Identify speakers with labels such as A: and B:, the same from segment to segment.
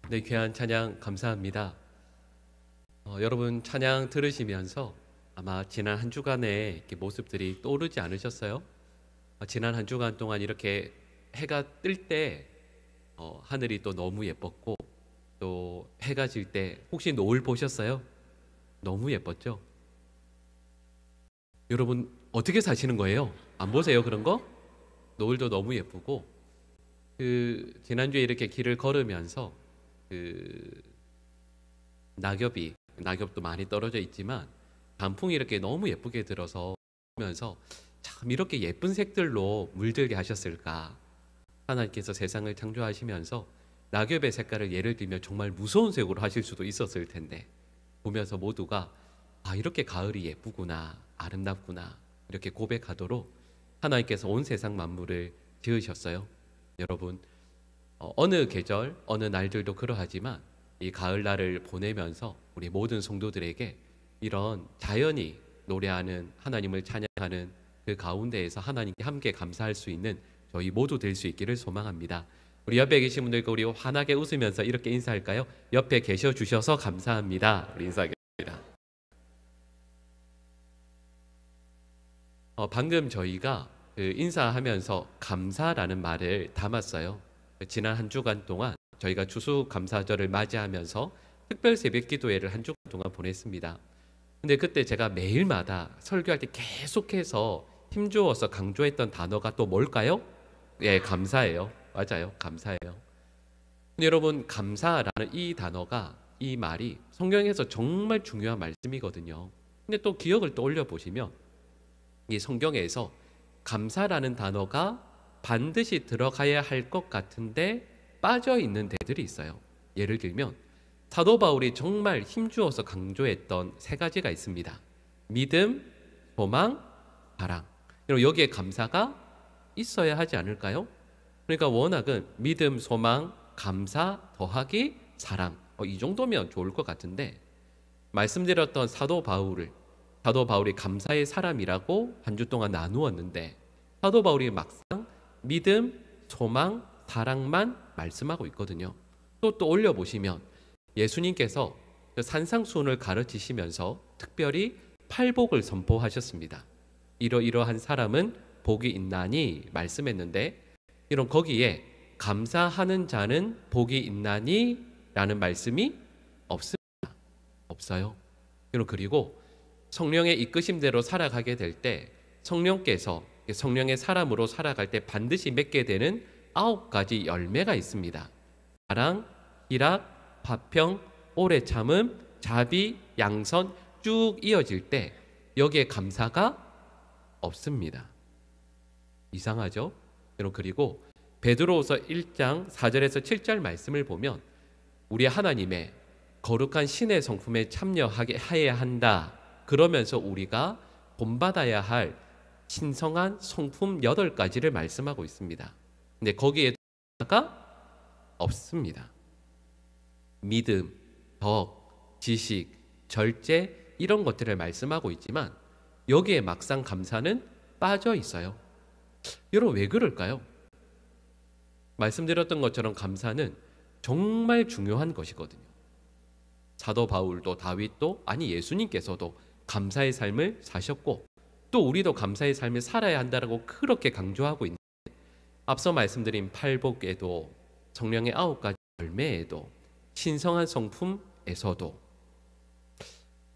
A: 네, 귀한 찬양 감사합니다. 여러분 찬양 들으시면서 아마 지난 한 주간의 이렇게 모습들이 떠오르지 않으셨어요? 지난 한 주간 동안 이렇게 해가 뜰 때 하늘이 또 너무 예뻤고, 또 해가 질 때 혹시 노을 보셨어요? 너무 예뻤죠? 여러분 어떻게 사시는 거예요? 안 보세요 그런 거? 노을도 너무 예쁘고, 지난주에 이렇게 길을 걸으면서 그 낙엽도 많이 떨어져 있지만 단풍이 이렇게 너무 예쁘게 들어서 보면서 참 이렇게 예쁜 색들로 물들게 하셨을까. 하나님께서 세상을 창조하시면서 낙엽의 색깔을 예를 들면 정말 무서운 색으로 하실 수도 있었을 텐데, 보면서 모두가 이렇게 가을이 예쁘구나, 아름답구나, 이렇게 고백하도록 하나님께서 온 세상 만물을 지으셨어요. 여러분, 어느 계절 어느 날들도 그러하지만 이 가을날을 보내면서 우리 모든 성도들에게 이런 자연이 노래하는, 하나님을 찬양하는 그 가운데에서 하나님께 함께 감사할 수 있는 저희 모두 될 수 있기를 소망합니다. 우리 옆에 계신 분들과 우리 환하게 웃으면서 이렇게 인사할까요? 옆에 계셔 주셔서 감사합니다. 우리 인사하겠습니다. 방금 저희가 인사하면서 감사라는 말을 담았어요. 지난 한 주간 동안 저희가 추수감사절을 맞이하면서 특별 새벽 기도회를 한 주간 동안 보냈습니다. 근데 그때 제가 매일마다 설교할 때 계속해서 힘주어서 강조했던 단어가 또 뭘까요? 예, 감사예요. 맞아요. 감사예요. 근데 여러분, 감사라는 이 단어가, 이 말이 성경에서 정말 중요한 말씀이거든요. 근데 또 기억을 떠올려 보시면 이 성경에서 감사라는 단어가 반드시 들어가야 할 것 같은데 빠져 있는 데들이 있어요. 예를 들면 사도 바울이 정말 힘주어서 강조했던 세 가지가 있습니다. 믿음, 소망, 사랑. 여기에 감사가 있어야 하지 않을까요? 그러니까 원학은 믿음, 소망, 감사 더하기 사랑, 이 정도면 좋을 것 같은데, 말씀드렸던 사도 바울이 감사의 사람이라고 한 주 동안 나누었는데, 사도 바울이 막상 믿음, 소망, 사랑만 말씀하고 있거든요. 또 올려보시면 예수님께서 산상수훈을 가르치시면서 특별히 팔복을 선포하셨습니다. 이러이러한 사람은 복이 있나니 말씀했는데, 이런 거기에 감사하는 자는 복이 있나니 라는 말씀이 없어요. 그리고 성령의 이끄심대로 살아가게 될 때 성령께서 성령의 사람으로 살아갈 때 반드시 맺게 되는 9가지 열매가 있습니다. 사랑, 희락, 화평, 오래 참음, 자비, 양선 쭉 이어질 때 여기에 감사가 없습니다. 이상하죠? 그리고 베드로후서 1장 4절에서 7절 말씀을 보면 우리 하나님의 거룩한 신의 성품에 참여하게 해야 한다. 그러면서 우리가 본받아야 할 신성한 성품 8가지를 말씀하고 있습니다. 근데 거기에 하나가 없습니다. 믿음, 덕, 지식, 절제 이런 것들을 말씀하고 있지만 여기에 막상 감사는 빠져 있어요. 여러분 왜 그럴까요? 말씀드렸던 것처럼 감사는 정말 중요한 것이거든요. 사도 바울도 다윗도 예수님께서도 감사의 삶을 사셨고 또 우리도 감사의 삶을 살아야 한다고 그렇게 강조하고 있는데, 앞서 말씀드린 팔복에도 성령의 9가지 열매에도 신성한 성품에서도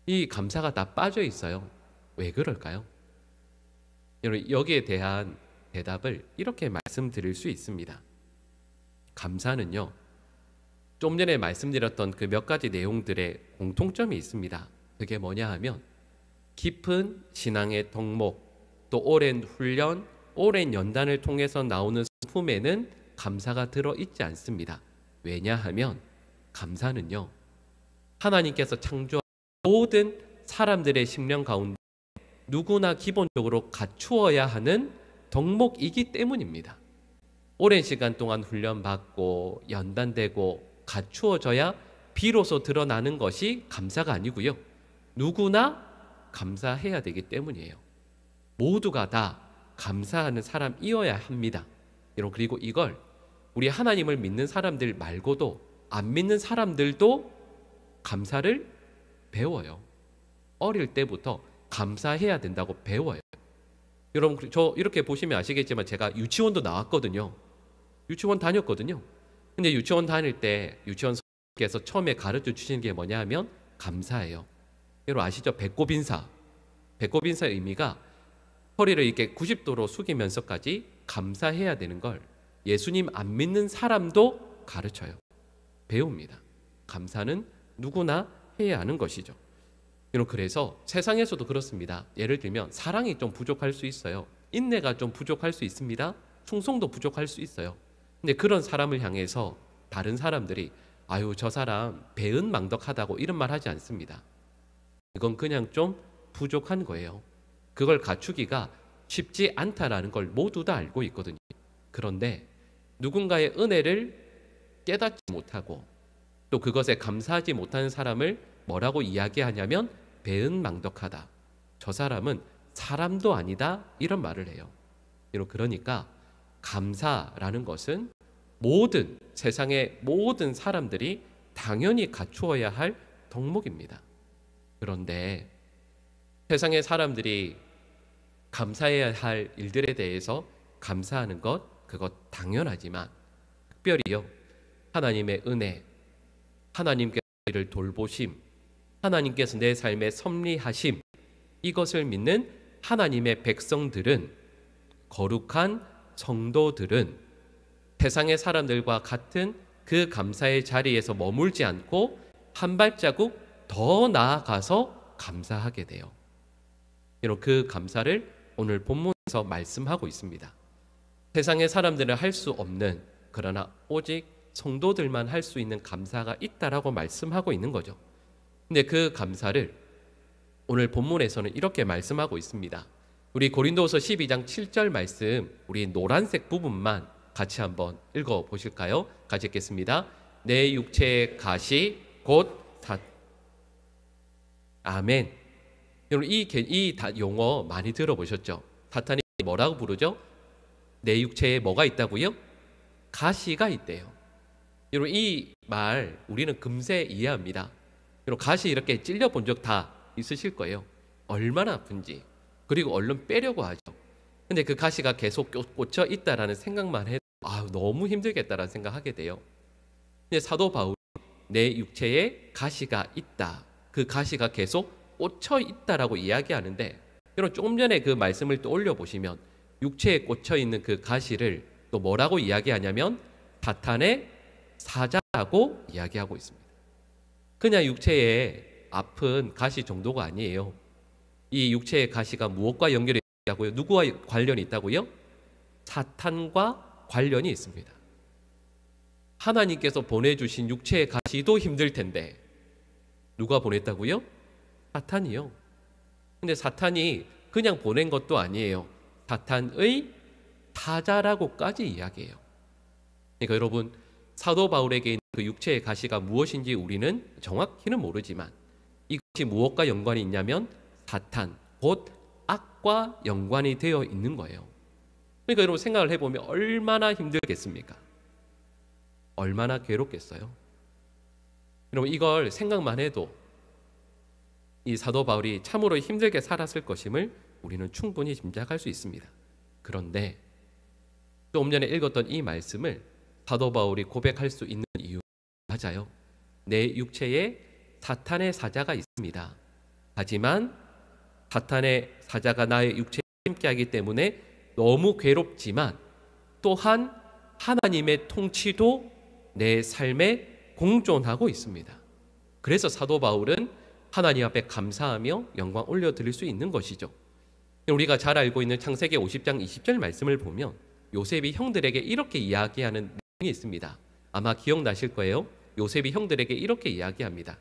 A: 이 감사가 다 빠져 있어요. 왜 그럴까요? 여러분 여기에 대한 대답을 이렇게 말씀드릴 수 있습니다. 감사는요, 좀 전에 말씀드렸던 그 몇 가지 내용들의 공통점이 있습니다. 그게 뭐냐 하면 깊은 신앙의 덕목, 또 오랜 훈련, 오랜 연단을 통해서 나오는 성품에는 감사가 들어있지 않습니다. 왜냐하면 감사는요, 하나님께서 창조한 모든 사람들의 심령 가운데 누구나 기본적으로 갖추어야 하는 덕목이기 때문입니다. 오랜 시간 동안 훈련받고 연단되고 갖추어져야 비로소 드러나는 것이 감사가 아니고요, 누구나 감사해야 되기 때문이에요. 모두가 다 감사하는 사람이어야 합니다. 그리고 이걸 우리 하나님을 믿는 사람들 말고도 안 믿는 사람들도 감사를 배워요. 어릴 때부터 감사해야 된다고 배워요. 여러분, 저 이렇게 보시면 아시겠지만 제가 유치원도 나왔거든요. 유치원 다녔거든요. 근데 유치원 다닐 때 유치원 선생님께서 처음에 가르쳐 주시는 게 뭐냐 하면 감사예요. 여러분 아시죠? 배꼽 인사. 배꼽 인사의 의미가 허리를 이렇게 90도로 숙이면서까지 감사해야 되는 걸 예수님 안 믿는 사람도 가르쳐요. 배웁니다. 감사는 누구나 해야 하는 것이죠. 여러분, 그래서 세상에서도 그렇습니다. 예를 들면 사랑이 좀 부족할 수 있어요. 인내가 좀 부족할 수 있습니다. 충성도 부족할 수 있어요. 근데 그런 사람을 향해서 다른 사람들이 아유 저 사람 배은망덕하다고 이런 말 하지 않습니다. 이건 그냥 좀 부족한 거예요. 그걸 갖추기가 쉽지 않다라는 걸 모두 다 알고 있거든요. 그런데 누군가의 은혜를 깨닫지 못하고 또 그것에 감사하지 못하는 사람을 뭐라고 이야기하냐면 배은망덕하다. 저 사람은 사람도 아니다. 이런 말을 해요. 그러니까 감사라는 것은 세상의 모든 사람들이 당연히 갖추어야 할 덕목입니다. 그런데 세상의 사람들이 감사해야 할 일들에 대해서 감사하는 것, 그것 당연하지만 특별히요, 하나님의 은혜, 하나님께서 우리를 돌보심, 하나님께서 내 삶에 섭리하심, 이것을 믿는 하나님의 백성들은, 거룩한 성도들은 세상의 사람들과 같은 그 감사의 자리에서 머물지 않고 한 발자국 더 나아가서 감사하게 돼요. 여러분, 그 감사를 오늘 본문에서 말씀하고 있습니다. 세상의 사람들은 할 수 없는, 그러나 오직 성도들만 할 수 있는 감사가 있다라고 말씀하고 있는 거죠. 근데 그 감사를 오늘 본문에서는 이렇게 말씀하고 있습니다. 우리 고린도후서 12장 7절 말씀, 우리 노란색 부분만 같이 한번 읽어 보실까요? 같이 읽겠습니다. 내 육체의 가시 곧 아멘. 여러분, 이 용어 많이 들어보셨죠? 사탄이 뭐라고 부르죠? 내 육체에 뭐가 있다고요? 가시가 있대요. 여러분, 이 말 우리는 금세 이해합니다. 여러분, 가시 이렇게 찔려본 적 다 있으실 거예요. 얼마나 아픈지. 그리고 얼른 빼려고 하죠. 근데 그 가시가 계속 꽂혀 있다라는 생각만 해도 너무 힘들겠다라는 생각하게 돼요. 근데 사도 바울이 내 육체에 가시가 있다, 그 가시가 계속 꽂혀 있다라고 이야기하는데, 여러분 조금 전에 그 말씀을 또 올려보시면 육체에 꽂혀 있는 그 가시를 또 뭐라고 이야기하냐면 사탄의 사자라고 이야기하고 있습니다. 그냥 육체에 아픈 가시 정도가 아니에요. 이 육체의 가시가 무엇과 연결이 있다고요? 누구와 관련이 있다고요? 사탄과 관련이 있습니다. 하나님께서 보내주신 육체의 가시도 힘들 텐데 누가 보냈다고요? 사탄이요. 근데 사탄이 그냥 보낸 것도 아니에요. 사탄의 사자라고까지 이야기해요. 그러니까 여러분, 사도 바울에게 있는 그 육체의 가시가 무엇인지 우리는 정확히는 모르지만 이것이 무엇과 연관이 있냐면 사탄, 곧 악과 연관이 되어 있는 거예요. 그러니까 여러분 생각을 해보면 얼마나 힘들겠습니까? 얼마나 괴롭겠어요? 여러분, 이걸 생각만 해도 이 사도 바울이 참으로 힘들게 살았을 것임을 우리는 충분히 짐작할 수 있습니다. 그런데 좀 전에 읽었던 이 말씀을 사도 바울이 고백할 수 있는 이유, 맞아요. 내 육체에 사탄의 사자가 있습니다. 하지만 사탄의 사자가 나의 육체에 함께하기 때문에 너무 괴롭지만 또한 하나님의 통치도 내 삶에 공존하고 있습니다. 그래서 사도 바울은 하나님 앞에 감사하며 영광 올려드릴 수 있는 것이죠. 우리가 잘 알고 있는 창세기 50장 20절 말씀을 보면 요셉이 형들에게 이렇게 이야기하는 내용이 있습니다. 아마 기억나실 거예요. 요셉이 형들에게 이렇게 이야기합니다.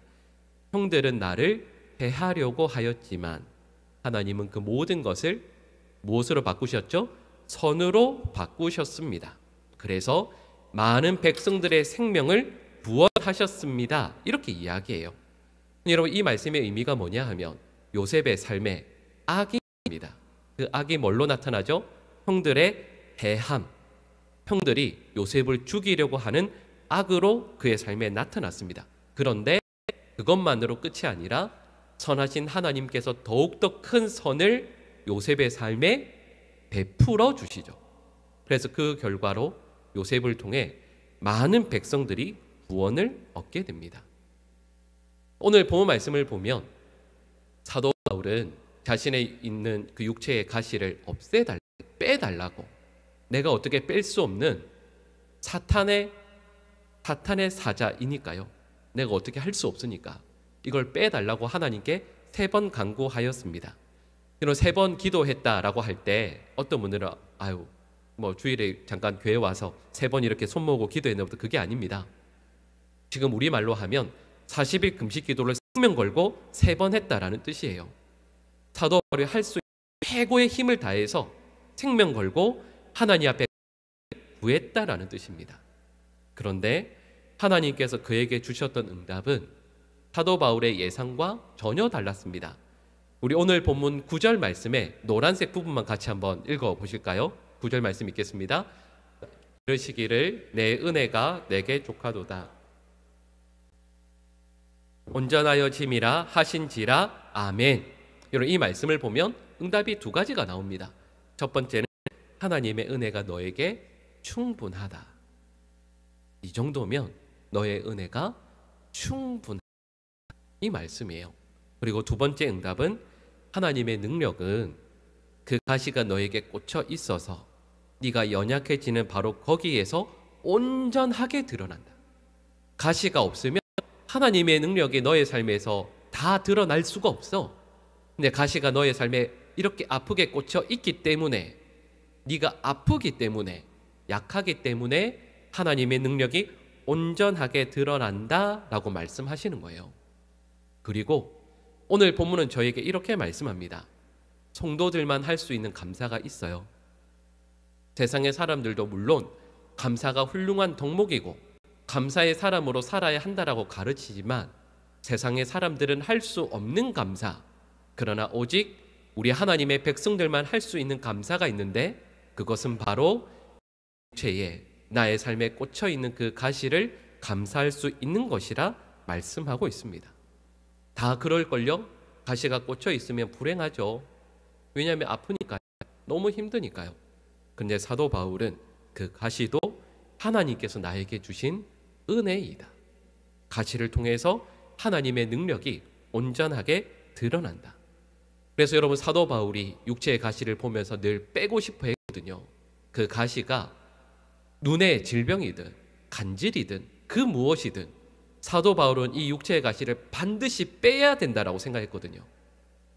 A: 형들은 나를 해하려고 하였지만 하나님은 그 모든 것을 무엇으로 바꾸셨죠? 선으로 바꾸셨습니다. 그래서 많은 백성들의 생명을 구원하셨습니다. 이렇게 이야기해요. 여러분, 이 말씀의 의미가 뭐냐 하면 요셉의 삶에 악이 있습니다. 그 악이 뭘로 나타나죠? 형들의 해함, 형들이 요셉을 죽이려고 하는 악으로 그의 삶에 나타났습니다. 그런데 그것만으로 끝이 아니라 선하신 하나님께서 더욱더 큰 선을 요셉의 삶에 베풀어 주시죠. 그래서 그 결과로 요셉을 통해 많은 백성들이 구원을 얻게 됩니다. 오늘 본문 말씀을 보면 사도 바울은 자신의 있는 그 육체의 가시를 빼달라고, 내가 어떻게 뺄 수 없는 사탄의 사자이니까요. 내가 어떻게 할 수 없으니까 이걸 빼달라고 하나님께 3번 간구하였습니다. 그럼 3번 기도했다라고 할 때 어떤 분들은 주일에 잠깐 교회 와서 3번 이렇게 손 모으고 기도했는데 그게 아닙니다. 지금 우리말로 하면 40일 금식 기도를 생명 걸고 3번 했다라는 뜻이에요. 사도 바울이 할 수 있는 최고의 힘을 다해서 생명 걸고 하나님 앞에 구했다라는 뜻입니다. 그런데 하나님께서 그에게 주셨던 응답은 사도 바울의 예상과 전혀 달랐습니다. 우리 오늘 본문 9절 말씀에 노란색 부분만 같이 한번 읽어보실까요? 9절 말씀 읽겠습니다. 이르시기를 내 은혜가 내게 족하도다. 온전하여 짐이라 하신지라. 아멘. 여러분, 이 말씀을 보면 응답이 2가지가 나옵니다. 첫 번째는 하나님의 은혜가 너에게 충분하다. 이 정도면 너의 은혜가 충분하다. 이 말씀이에요. 그리고 2번째 응답은 하나님의 능력은 그 가시가 너에게 꽂혀 있어서 네가 연약해지는 바로 거기에서 온전하게 드러난다. 가시가 없으면 하나님의 능력이 너의 삶에서 다 드러날 수가 없어. 근데 가시가 너의 삶에 이렇게 아프게 꽂혀 있기 때문에, 네가 아프기 때문에, 약하기 때문에 하나님의 능력이 온전하게 드러난다라고 말씀하시는 거예요. 그리고 오늘 본문은 저에게 이렇게 말씀합니다. 성도들만 할 수 있는 감사가 있어요. 세상의 사람들도 물론 감사가 훌륭한 덕목이고 감사의 사람으로 살아야 한다라고 가르치지만 세상의 사람들은 할 수 없는 감사, 그러나 오직 우리 하나님의 백성들만 할 수 있는 감사가 있는데 그것은 바로 육체에 나의 삶에 꽂혀 있는 그 가시를 감사할 수 있는 것이라 말씀하고 있습니다. 다 그럴걸요? 가시가 꽂혀 있으면 불행하죠. 왜냐하면 아프니까요. 너무 힘드니까요. 그런데 사도 바울은 그 가시도 하나님께서 나에게 주신 은혜이다. 가시를 통해서 하나님의 능력이 온전하게 드러난다. 그래서 여러분, 사도 바울이 육체의 가시를 보면서 늘 빼고 싶어 했거든요. 그 가시가 눈의 질병이든 간질이든 그 무엇이든 사도 바울은 이 육체의 가시를 반드시 빼야 된다라고 생각했거든요.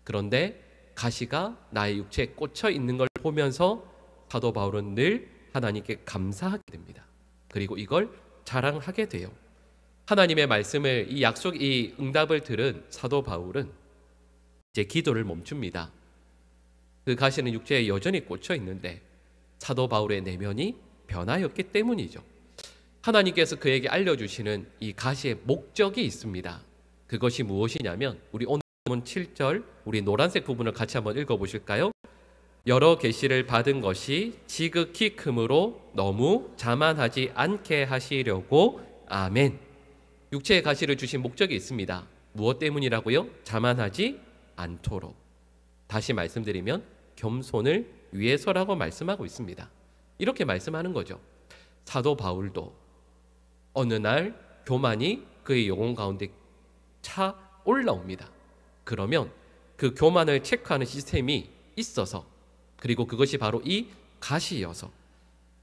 A: 그런데 가시가 나의 육체에 꽂혀 있는 걸 보면서 사도 바울은 늘 하나님께 감사하게 됩니다. 그리고 이걸 자랑하게 돼요. 하나님의 말씀을, 이 응답을 들은 사도 바울은 이제 기도를 멈춥니다. 그 가시는 육체에 여전히 꽂혀 있는데 사도 바울의 내면이 변화였기 때문이죠. 하나님께서 그에게 알려주시는 이 가시의 목적이 있습니다. 그것이 무엇이냐면 우리 오늘 7절 우리 노란색 부분을 같이 한번 읽어보실까요? 여러 계시를 받은 것이 지극히 크므로 너무 자만하지 않게 하시려고. 아멘. 육체의 가시를 주신 목적이 있습니다. 무엇 때문이라고요? 자만하지 않도록. 다시 말씀드리면 겸손을 위해서라고 말씀하고 있습니다. 이렇게 말씀하는 거죠. 사도 바울도 어느 날 교만이 그의 영혼 가운데 차 올라옵니다. 그러면 그 교만을 체크하는 시스템이 있어서, 그리고 그것이 바로 이 가시여서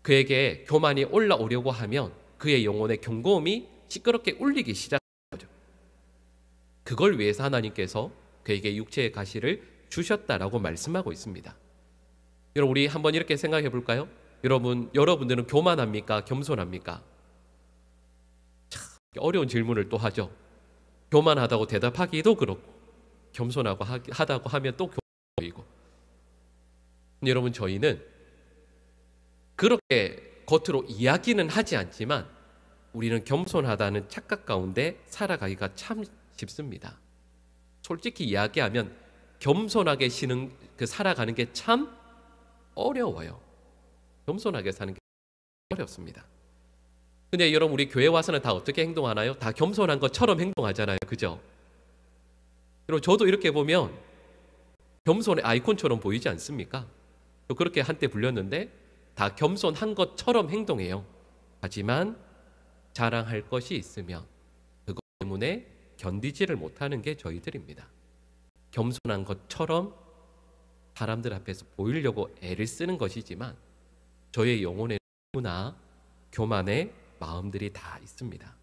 A: 그에게 교만이 올라오려고 하면 그의 영혼의 경고음이 시끄럽게 울리기 시작하는 거죠. 그걸 위해서 하나님께서 그에게 육체의 가시를 주셨다라고 말씀하고 있습니다. 여러분, 우리 한번 이렇게 생각해 볼까요? 여러분들은 교만합니까? 겸손합니까? 참 어려운 질문을 또 하죠. 교만하다고 대답하기도 그렇고 겸손하고 하다고 하면 또 교만이고. 여러분, 저희는 그렇게 겉으로 이야기는 하지 않지만 우리는 겸손하다는 착각 가운데 살아가기가 참 쉽습니다. 솔직히 이야기하면 겸손하게 살아가는 게 참 어려워요. 겸손하게 사는 게 어렵습니다. 근데 여러분 우리 교회 와서는 다 어떻게 행동하나요? 다 겸손한 것처럼 행동하잖아요. 그죠? 그리고 저도 이렇게 보면 겸손의 아이콘처럼 보이지 않습니까? 또 그렇게 한때 불렸는데 다 겸손한 것처럼 행동해요. 하지만 자랑할 것이 있으면 그것 때문에 견디지를 못하는 게 저희들입니다. 겸손한 것처럼 사람들 앞에서 보이려고 애를 쓰는 것이지만 저의 영혼에 누구나 교만의 마음들이 다 있습니다.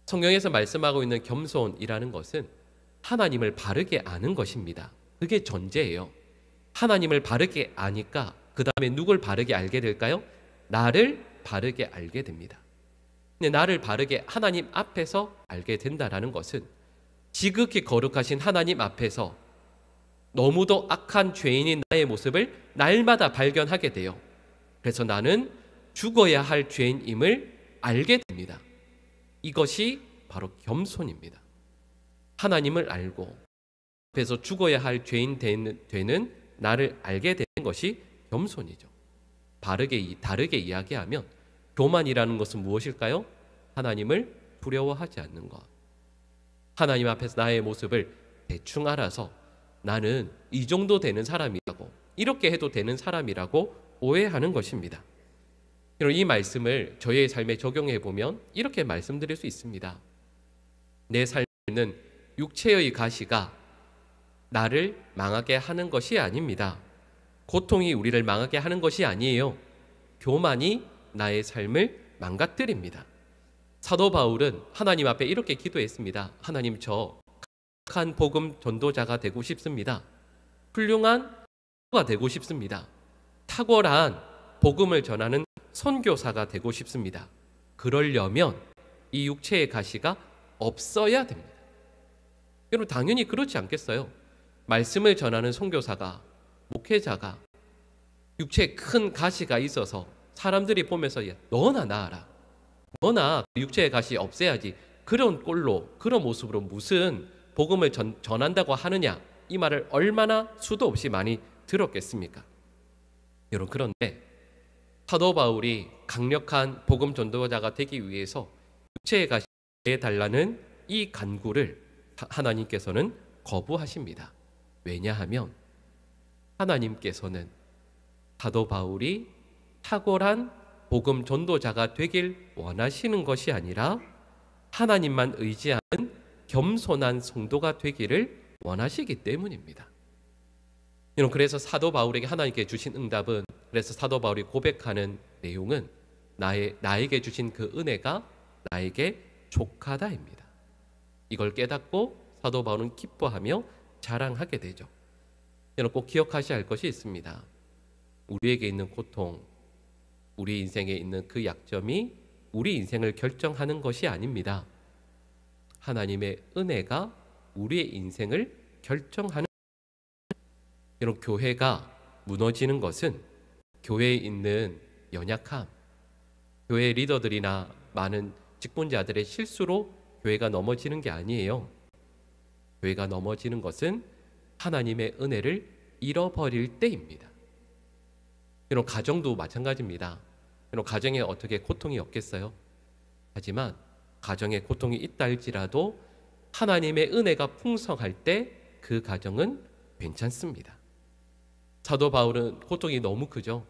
A: 성경에서 말씀하고 있는 겸손이라는 것은 하나님을 바르게 아는 것입니다. 그게 전제예요. 하나님을 바르게 아니까 그 다음에 누굴 바르게 알게 될까요? 나를 바르게 알게 됩니다. 근데 나를 바르게 하나님 앞에서 알게 된다는 것은 지극히 거룩하신 하나님 앞에서 너무도 악한 죄인인 나의 모습을 날마다 발견하게 돼요. 그래서 나는 죽어야 할 죄인임을 알게 됩니다. 이것이 바로 겸손입니다. 하나님을 알고 앞에서 죽어야 할 죄인 되는 나를 알게 되는 것이 겸손이죠. 다르게 이야기하면 교만이라는 것은 무엇일까요? 하나님을 두려워하지 않는 것. 하나님 앞에서 나의 모습을 대충 알아서 나는 이 정도 되는 사람이라고, 이렇게 해도 되는 사람이라고 오해하는 것입니다. 이 말씀을 저의 삶에 적용해 보면 이렇게 말씀드릴 수 있습니다. 내 삶에는 육체의 가시가 나를 망하게 하는 것이 아닙니다. 고통이 우리를 망하게 하는 것이 아니에요. 교만이 나의 삶을 망가뜨립니다. 사도 바울은 하나님 앞에 이렇게 기도했습니다. 하나님, 저 강한 복음 전도자가 되고 싶습니다. 훌륭한 가 되고 싶습니다. 탁월한 복음을 전하는 선교사가 되고 싶습니다. 그러려면 이 육체의 가시가 없어야 됩니다. 여러분 당연히 그렇지 않겠어요? 말씀을 전하는 선교사가, 목회자가 육체에 큰 가시가 있어서 사람들이 보면서 야, 너나 나아라, 너나 육체의 가시 없애야지, 그런 꼴로 그런 모습으로 무슨 복음을 전한다고 하느냐, 이 말을 얼마나 수도 없이 많이 들었겠습니까? 여러분 그런데 사도 바울이 강력한 복음 전도자가 되기 위해서 육체의 가시에 달라는 이 간구를 하나님께서는 거부하십니다. 왜냐하면 하나님께서는 사도 바울이 탁월한 복음 전도자가 되길 원하시는 것이 아니라 하나님만 의지하는 겸손한 성도가 되기를 원하시기 때문입니다. 그래서 사도 바울에게 하나님께 주신 응답은, 그래서 사도 바울이 고백하는 내용은 나에게 주신 그 은혜가 나에게 족하다입니다. 이걸 깨닫고 사도 바울은 기뻐하며 자랑하게 되죠. 여러분 꼭 기억하셔야 할 것이 있습니다. 우리에게 있는 고통, 우리 인생에 있는 그 약점이 우리 인생을 결정하는 것이 아닙니다. 하나님의 은혜가 우리의 인생을 결정하는. 여러분 교회가 무너지는 것은 교회에 있는 연약함, 교회 리더들이나 많은 직분자들의 실수로 교회가 넘어지는 게 아니에요. 교회가 넘어지는 것은 하나님의 은혜를 잃어버릴 때입니다. 여러분 가정도 마찬가지입니다. 여러분 가정에 어떻게 고통이 없겠어요? 하지만 가정에 고통이 있다 할지라도 하나님의 은혜가 풍성할 때 그 가정은 괜찮습니다. 사도 바울은 고통이 너무 크죠.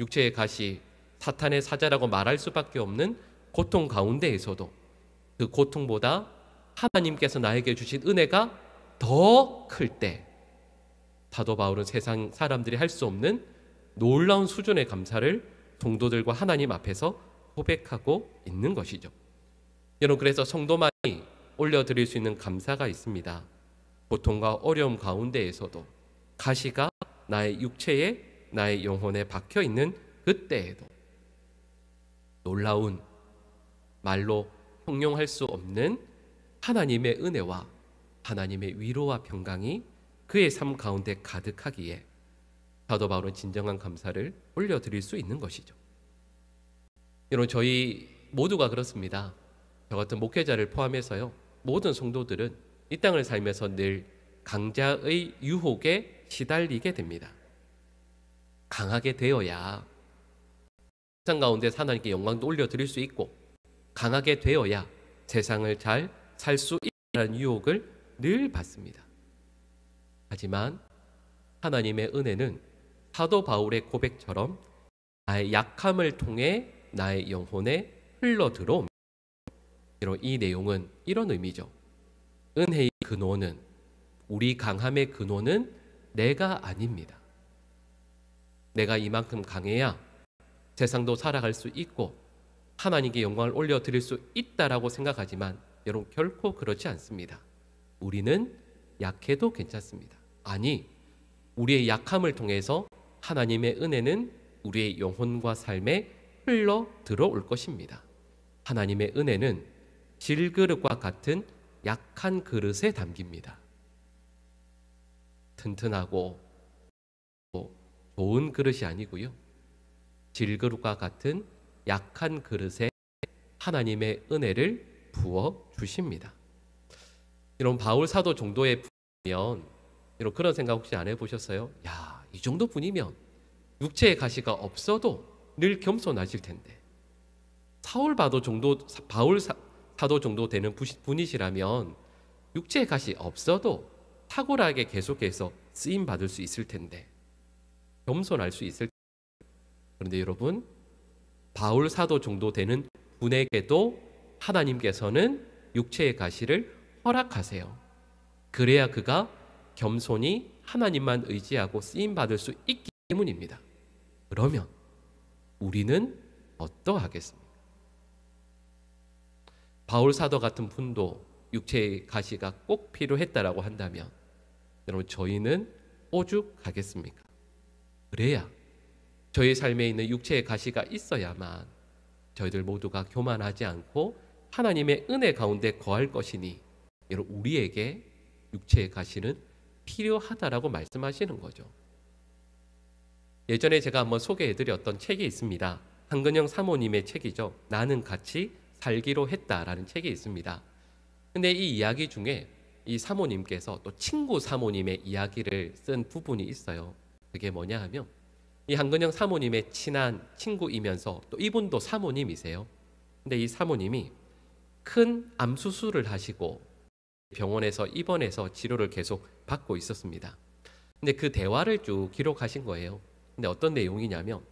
A: 육체의 가시, 사탄의 사자라고 말할 수밖에 없는 고통 가운데에서도 그 고통보다 하나님께서 나에게 주신 은혜가 더 클 때 사도 바울은 세상 사람들이 할 수 없는 놀라운 수준의 감사를 성도들과 하나님 앞에서 고백하고 있는 것이죠. 여러분 그래서 성도만이 올려드릴 수 있는 감사가 있습니다. 고통과 어려움 가운데에서도 가시가 나의 육체에, 나의 영혼에 박혀 있는 그때에도 놀라운, 말로 형용할 수 없는 하나님의 은혜와 하나님의 위로와 평강이 그의 삶 가운데 가득하기에 사도 바울은 진정한 감사를 올려드릴 수 있는 것이죠. 여러분 저희 모두가 그렇습니다. 저 같은 목회자를 포함해서요, 모든 성도들은 이 땅을 살면서 늘 강자의 유혹에 시달리게 됩니다. 강하게 되어야 세상 가운데 하나님께 영광도 올려드릴 수 있고 강하게 되어야 세상을 잘 살 수 있다는 유혹을 늘 받습니다. 하지만 하나님의 은혜는 사도 바울의 고백처럼 나의 약함을 통해 나의 영혼에 흘러들어옵니다. 이 내용은 이런 의미죠. 은혜의 근원은, 우리 강함의 근원은 내가 아닙니다. 내가 이만큼 강해야 세상도 살아갈 수 있고 하나님께 영광을 올려드릴 수 있다라고 생각하지만 여러분, 결코 그렇지 않습니다. 우리는 약해도 괜찮습니다. 아니, 우리의 약함을 통해서 하나님의 은혜는 우리의 영혼과 삶에 흘러 들어올 것입니다. 하나님의 은혜는 질그릇과 같은 약한 그릇에 담깁니다. 튼튼하고 좋은 그릇이 아니고요. 질그릇과 같은 약한 그릇에 하나님의 은혜를 부어 주십니다. 이런 바울 사도 정도의 분이면 이런 그런 생각 혹시 안 해보셨어요? 야, 이 정도 분이면 육체의 가시가 없어도 늘 겸손하실 텐데, 바울 사도 정도 되는 분이시라면 육체의 가시 없어도 탁월하게 계속해서 쓰임 받을 수 있을 텐데, 겸손할 수 있을 텐데. 그런데 여러분, 바울 사도 정도 되는 분에게도 하나님께서는 육체의 가시를 허락하세요. 그래야 그가 겸손히 하나님만 의지하고 쓰임 받을 수 있기 때문입니다. 그러면 우리는 어떠하겠습니까? 바울 사도 같은 분도 육체의 가시가 꼭 필요했다라고 한다면 여러분, 저희는 오죽하겠습니까? 그래야 저희 삶에 있는 육체의 가시가 있어야만 저희들 모두가 교만하지 않고 하나님의 은혜 가운데 거할 것이니, 여러분, 우리에게 육체의 가시는 필요하다라고 말씀하시는 거죠. 예전에 제가 한번 소개해드렸던 책이 있습니다. 한근영 사모님의 책이죠. 나는 같이 살기로 했다라는 책이 있습니다. 근데 이 이야기 중에 이 사모님께서 또 친구 사모님의 이야기를 쓴 부분이 있어요. 그게 뭐냐 하면, 이 한근영 사모님의 친한 친구이면서 또 이분도 사모님이세요. 근데 이 사모님이 큰 암 수술을 하시고 병원에서 입원해서 치료를 계속 받고 있었습니다. 근데 그 대화를 쭉 기록하신 거예요. 근데 어떤 내용이냐면,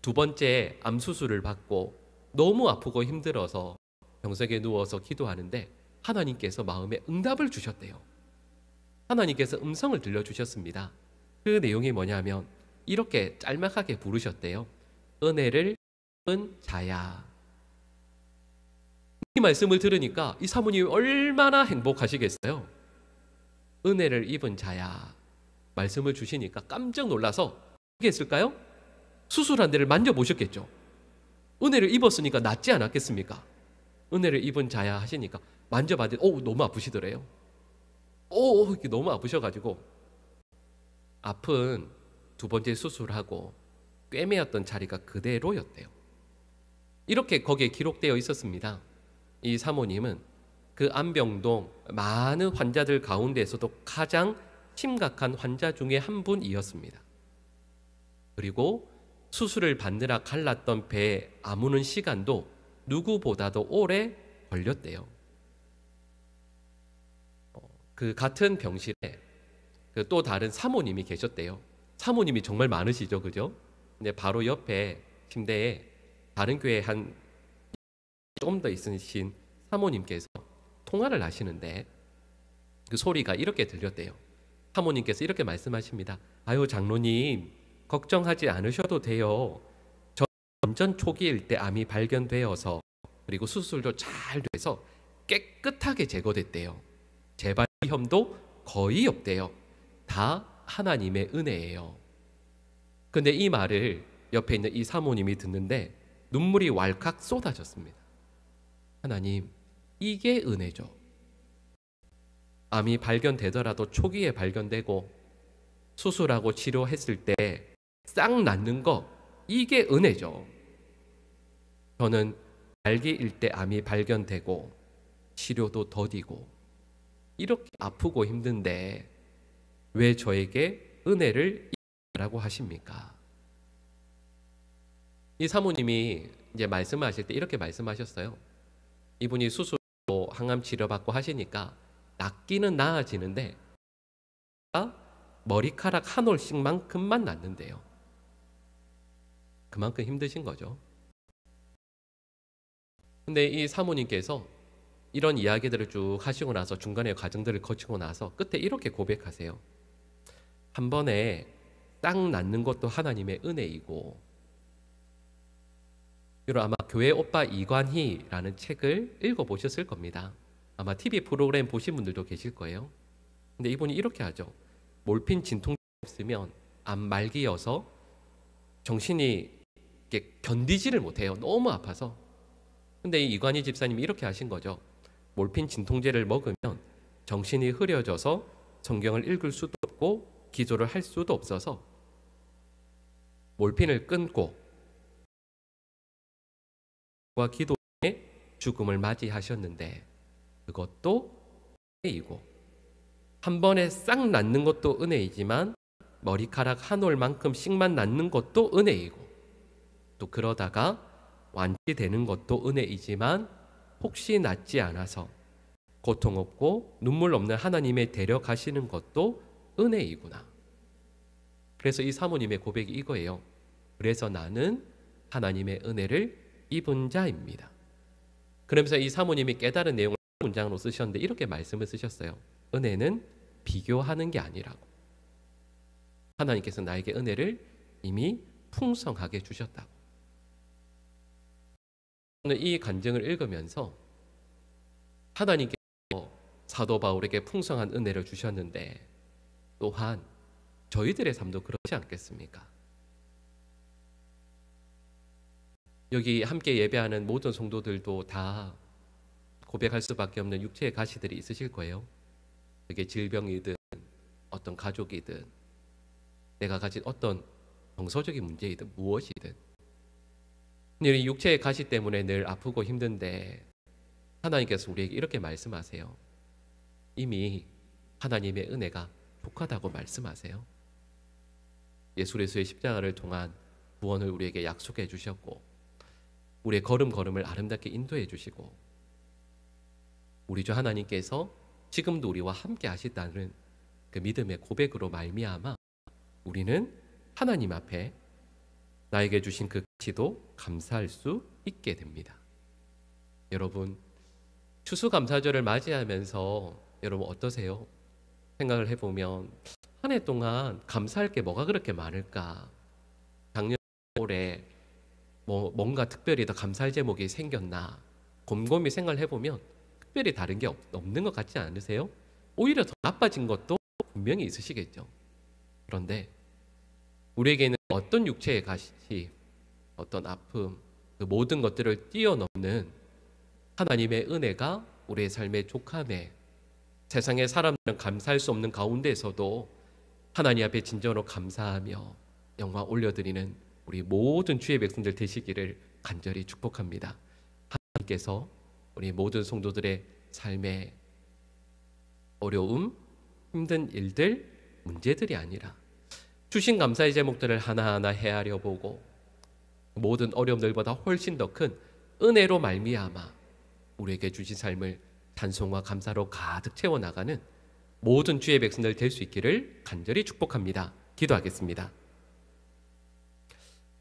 A: 두 번째 암 수술을 받고 너무 아프고 힘들어서 병석에 누워서 기도하는데 하나님께서 마음에 응답을 주셨대요. 하나님께서 음성을 들려주셨습니다. 그 내용이 뭐냐면 이렇게 짤막하게 부르셨대요. 은혜를 입은 자야. 이 말씀을 들으니까 이 사모님이 얼마나 행복하시겠어요. 은혜를 입은 자야 말씀을 주시니까 깜짝 놀라서 어떻게 했을까요? 수술한 데를 만져보셨겠죠. 은혜를 입었으니까 낫지 않았겠습니까? 은혜를 입은 자야 하시니까 만져봤더니 너무 아프시더래요. 이렇게 너무 아프셔가지고 아픈 두 번째 수술하고 꿰매었던 자리가 그대로였대요. 이렇게 거기에 기록되어 있었습니다. 이 사모님은 그 안병동 많은 환자들 가운데서도 가장 심각한 환자 중에 한 분이었습니다. 그리고 수술을 받느라 갈랐던 배에 아무는 시간도 누구보다도 오래 걸렸대요. 그 같은 병실에 그 또 다른 사모님이 계셨대요. 사모님이 정말 많으시죠, 그죠? 근데 바로 옆에 침대에 다른 교회 한 조금 더 있으신 사모님께서 통화를 하시는데 그 소리가 이렇게 들렸대요. 사모님께서 이렇게 말씀하십니다. 아유, 장로님, 걱정하지 않으셔도 돼요. 저 완전 초기일 때 암이 발견되어서 그리고 수술도 잘 돼서 깨끗하게 제거됐대요. 재발 위험도 거의 없대요. 다 하나님의 은혜예요. 근데 이 말을 옆에 있는 이 사모님이 듣는데 눈물이 왈칵 쏟아졌습니다. 하나님, 이게 은혜죠. 암이 발견되더라도 초기에 발견되고 수술하고 치료했을 때 싹 낫는 거, 이게 은혜죠. 저는 말기일 때 암이 발견되고 치료도 더디고 이렇게 아프고 힘든데 왜 저에게 은혜를 라고 하십니까? 이 사모님이 이제 말씀하실 때 이렇게 말씀하셨어요. 이분이 수술로 항암 치료받고 하시니까 낫기는 나아지는데 머리카락 한 올씩만큼만 낫는데요. 그만큼 힘드신 거죠. 근데 이 사모님께서 이런 이야기들을 쭉 하시고 나서 중간에 과정들을 거치고 나서 끝에 이렇게 고백하세요. 한 번에 딱 낫는 것도 하나님의 은혜이고, 여러분 아마 교회 오빠 이관희라는 책을 읽어보셨을 겁니다. 아마 TV 프로그램 보신 분들도 계실 거예요. 근데 이분이 이렇게 하죠. 몰핀 진통제 없으면 암 말기여서 정신이 이렇게 견디지를 못해요. 너무 아파서. 근데 이 이관희 집사님이 이렇게 하신 거죠. 몰핀 진통제를 먹으면 정신이 흐려져서 성경을 읽을 수도 없고 기도를 할 수도 없어서 몰핀을 끊고 기도에 죽음을 맞이하셨는데, 그것도 은혜이고 한 번에 싹 낫는 것도 은혜이지만 머리카락 한 올만큼씩만 낫는 것도 은혜이고, 또 그러다가 완치되는 것도 은혜이지만 혹시 낫지 않아서 고통 없고 눈물 없는 하나님의 데려가시는 것도 은혜이구나. 그래서 이 사모님의 고백이 이거예요. 그래서 나는 하나님의 은혜를 입은 자입니다. 그러면서 이 사모님이 깨달은 내용을 문장으로 쓰셨는데 이렇게 말씀을 쓰셨어요. 은혜는 비교하는 게 아니라고. 하나님께서 나에게 은혜를 이미 풍성하게 주셨다고. 오늘 이 간증을 읽으면서 하나님께서 사도 바울에게 풍성한 은혜를 주셨는데 또한 저희들의 삶도 그렇지 않겠습니까? 여기 함께 예배하는 모든 성도들도 다 고백할 수밖에 없는 육체의 가시들이 있으실 거예요. 그게 질병이든 어떤 가족이든 내가 가진 어떤 정서적인 문제이든 무엇이든, 이 육체의 가시 때문에 늘 아프고 힘든데 하나님께서 우리에게 이렇게 말씀하세요. 이미 하나님의 은혜가 족하다고 말씀하세요. 예수 그리스도의 십자가를 통한 구원을 우리에게 약속해 주셨고, 우리의 걸음걸음을 아름답게 인도해 주시고, 우리 주 하나님께서 지금도 우리와 함께 하시다는 그 믿음의 고백으로 말미암아 우리는 하나님 앞에 나에게 주신 그 가치도 감사할 수 있게 됩니다. 여러분, 추수감사절을 맞이하면서 여러분 어떠세요? 생각을 해보면 한 해 동안 감사할 게 뭐가 그렇게 많을까? 작년 올해 뭔가 특별히 더 감사할 제목이 생겼나? 곰곰이 생각을 해보면 특별히 다른 게 없는 것 같지 않으세요? 오히려 더 나빠진 것도 분명히 있으시겠죠. 그런데 우리에게는 어떤 육체의 가시, 어떤 아픔, 그 모든 것들을 뛰어넘는 하나님의 은혜가 우리의 삶의 족함에, 세상의 사람들은 감사할 수 없는 가운데에서도 하나님 앞에 진정으로 감사하며 영광 올려드리는 우리 모든 주의 백성들 되시기를 간절히 축복합니다. 하나님께서 우리 모든 성도들의 삶에 어려움, 힘든 일들, 문제들이 아니라 주신 감사의 제목들을 하나하나 헤아려 보고 모든 어려움들보다 훨씬 더 큰 은혜로 말미암아 우리에게 주신 삶을 찬송과 감사로 가득 채워나가는 모든 주의 백성들 될 수 있기를 간절히 축복합니다. 기도하겠습니다.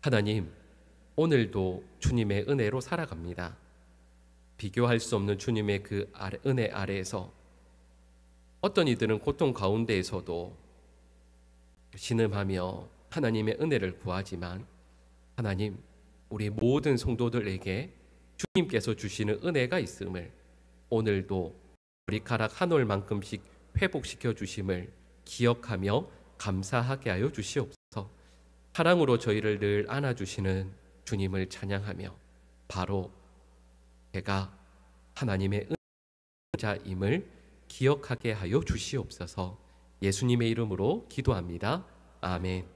A: 하나님, 오늘도 주님의 은혜로 살아갑니다. 비교할 수 없는 주님의 그 은혜 아래에서 어떤 이들은 고통 가운데에서도 신음하며 하나님의 은혜를 구하지만, 하나님, 우리 모든 성도들에게 주님께서 주시는 은혜가 있음을 오늘도 머리카락 한 올만큼씩 회복시켜 주심을 기억하며 감사하게 하여 주시옵소서. 사랑으로 저희를 늘 안아주시는 주님을 찬양하며 바로 제가 하나님의 은혜자임을 기억하게 하여 주시옵소서. 예수님의 이름으로 기도합니다. 아멘.